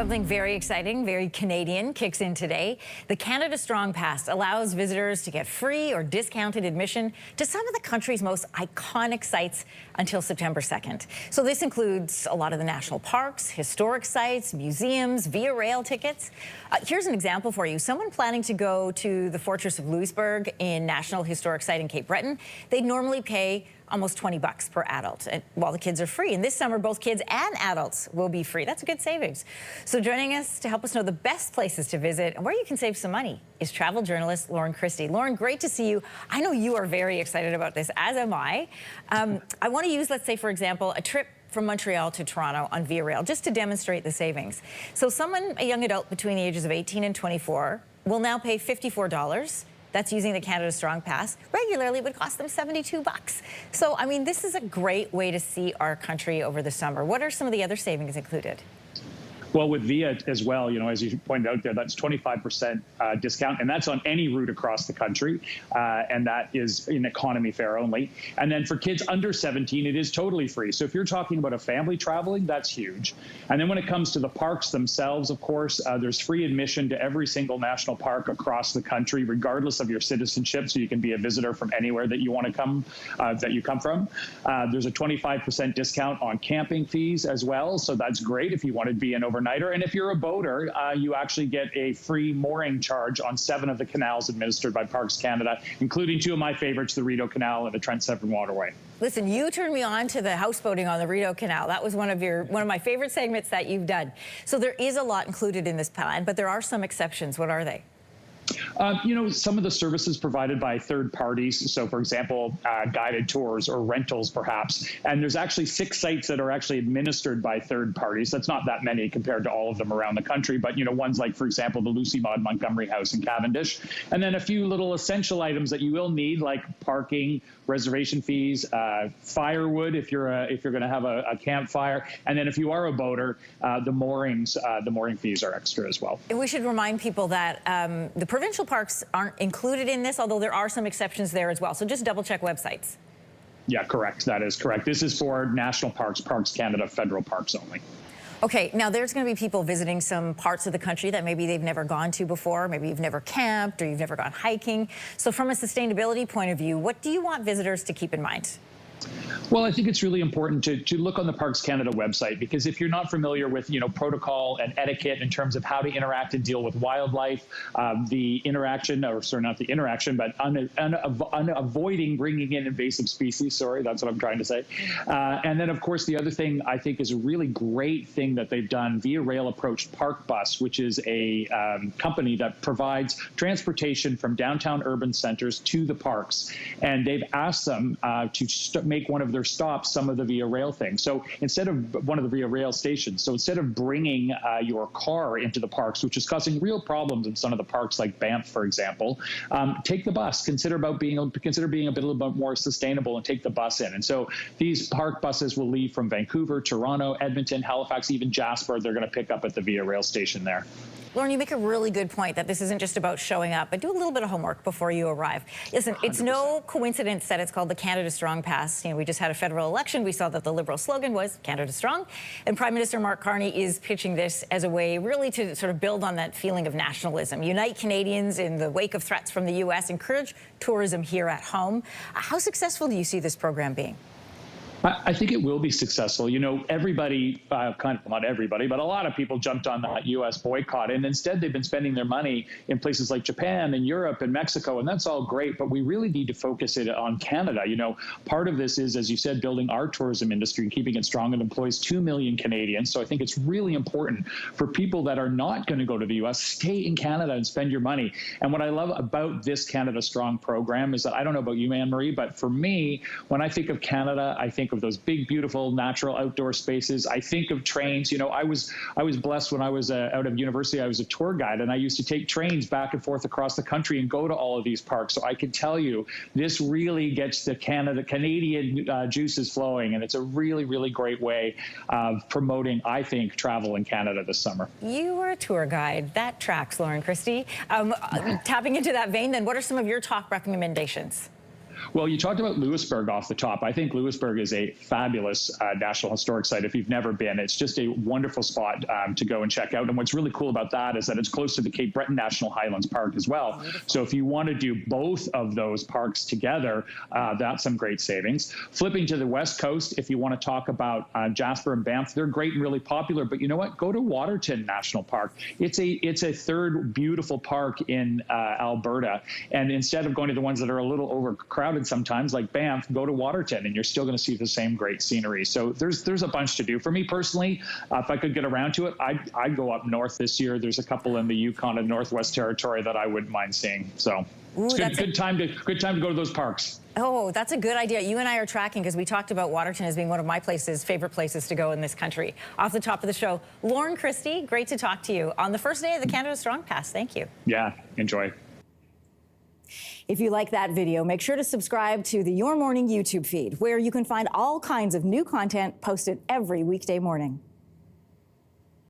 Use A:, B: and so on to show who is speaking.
A: Something very exciting, very Canadian kicks in today. The Canada Strong Pass allows visitors to get free or discounted admission to some of the country's most iconic sites until September 2nd. So this includes a lot of the national parks, historic sites, museums, Via Rail tickets. Here's an example for you. Someone planning to go to the Fortress of Louisbourg in National Historic Site in Cape Breton, they'd normally pay almost $20 per adult, while the kids are free. And this summer, both kids and adults will be free. That's a good savings. So joining us to help us know the best places to visit and where you can save some money is travel journalist Loren Christie. Loren, great to see you. I know you are very excited about this, as am I. I want to use, let's say, for example, a trip from Montreal to Toronto on Via Rail, just to demonstrate the savings. So someone, a young adult between the ages of 18 and 24, will now pay $54. That's using the Canada Strong Pass. Regularly, it would cost them $72. So, I mean, this is a great way to see our country over the summer. What are some of the other savings included?
B: Well, with Via as well, as you pointed out there, that's 25% discount, and that's on any route across the country, and that is in economy fare only. And then for kids under 17, it is totally free. So if you're talking about a family traveling, that's huge. And then when it comes to the parks themselves, of course, there's free admission to every single national park across the country, regardless of your citizenship. So you can be a visitor from anywhere that you want to come, that you come from. There's a 25% discount on camping fees as well. So that's great if you want to be an overnighter. And if you're a boater, you actually get a free mooring charge on 7 of the canals administered by Parks Canada, including 2 of my favorites, the Rideau Canal and the Trent Severn Waterway.
A: Listen, you turned me on to the houseboating on the Rideau Canal. That was one of my favorite segments that you've done. So there is a lot included in this plan, but there are some exceptions. What are they?
B: Some of the services provided by third parties. So, for example, guided tours or rentals, perhaps. And there's actually 6 sites that are actually administered by third parties. That's not that many compared to all of them around the country. But, ones like, for example, the Lucy Maud Montgomery House in Cavendish. And then a few little essential items that you will need, like parking, reservation fees, firewood if you're going to have a campfire. And then if you are a boater, the mooring fees are extra as well.
A: And we should remind people that the provincial parks aren't included in this, although there are some exceptions there as well. So just double check websites.
B: Yeah, correct. That is correct. This is for national parks, Parks Canada, federal parks only.
A: Okay, now there's going to be people visiting some parts of the country that maybe they've never gone to before. Maybe you've never camped or you've never gone hiking. So from a sustainability point of view, what do you want visitors to keep in mind?
B: Well, I think it's really important to look on the Parks Canada website, because if you're not familiar with, protocol and etiquette in terms of how to interact and deal with wildlife, the interaction, or sorry, not the interaction, but avoiding bringing in invasive species. Sorry, that's what I'm trying to say. And then, of course, the other thing I think is a really great thing that they've done, Via Rail approached Park Bus, which is a company that provides transportation from downtown urban centers to the parks. And they've asked them to make one of their stops some of the Via Rail things. So instead of one of the Via Rail stations, so instead of bringing your car into the parks, which is causing real problems in some of the parks like Banff, for example, take the bus. Consider being a little bit more sustainable and take the bus in. And so these park buses will leave from Vancouver, Toronto, Edmonton, Halifax, even Jasper. They're going to pick up at the Via Rail station there.
A: Loren, you make a really good point that this isn't just about showing up, but do a little bit of homework before you arrive. Listen, 100%. It's no coincidence that it's called the Canada Strong Pass. We just had a federal election. We saw that the Liberal slogan was Canada Strong. And Prime Minister Mark Carney is pitching this as a way really to sort of build on that feeling of nationalism, unite Canadians in the wake of threats from the U.S., encourage tourism here at home. How successful do you see this program being?
B: I think it will be successful. Everybody, not everybody, but a lot of people jumped on that U.S. boycott. And instead, they've been spending their money in places like Japan and Europe and Mexico. And that's all great. But we really need to focus it on Canada. Part of this is, as you said, building our tourism industry and keeping it strong. It employs 2 million Canadians. So I think it's really important for people that are not going to go to the U.S., stay in Canada and spend your money. And what I love about this Canada Strong program is that, I don't know about you, Anne-Marie, but for me, when I think of Canada, I think of those big, beautiful, natural outdoor spaces. I think of trains. I was blessed when I was out of university. I was a tour guide, and I used to take trains back and forth across the country and go to all of these parks. So I can tell you, this really gets the Canadian juices flowing, and it's a really, really great way of promoting, I think, travel in Canada this summer.
A: You were a tour guide. That tracks, Loren Christie. Tapping into that vein, then, what are some of your top recommendations?
B: Well, you talked about Lewisburg off the top. I think Lewisburg is a fabulous National Historic Site. If you've never been, it's just a wonderful spot to go and check out. And what's really cool about that is that it's close to the Cape Breton National Highlands Park as well. Beautiful. So if you want to do both of those parks together, that's some great savings. Flipping to the West Coast, if you want to talk about Jasper and Banff, they're great and really popular. But you know what? Go to Waterton National Park. It's a third beautiful park in Alberta. And instead of going to the ones that are a little overcrowded sometimes, like Banff, go to Waterton, and you're still going to see the same great scenery. So there's a bunch to do. For me personally, if I could get around to it, I'd go up north this year. There's a couple in the Yukon and Northwest Territory that I wouldn't mind seeing. So it's good time to go to those parks.
A: Oh, that's a good idea. You and I are tracking because we talked about Waterton as being one of my favorite places to go in this country. Off the top of the show, Loren Christie, great to talk to you on the first day of the Canada Strong Pass. Thank you.
B: Yeah, enjoy.
A: If you like that video, make sure to subscribe to the Your Morning YouTube feed, where you can find all kinds of new content posted every weekday morning.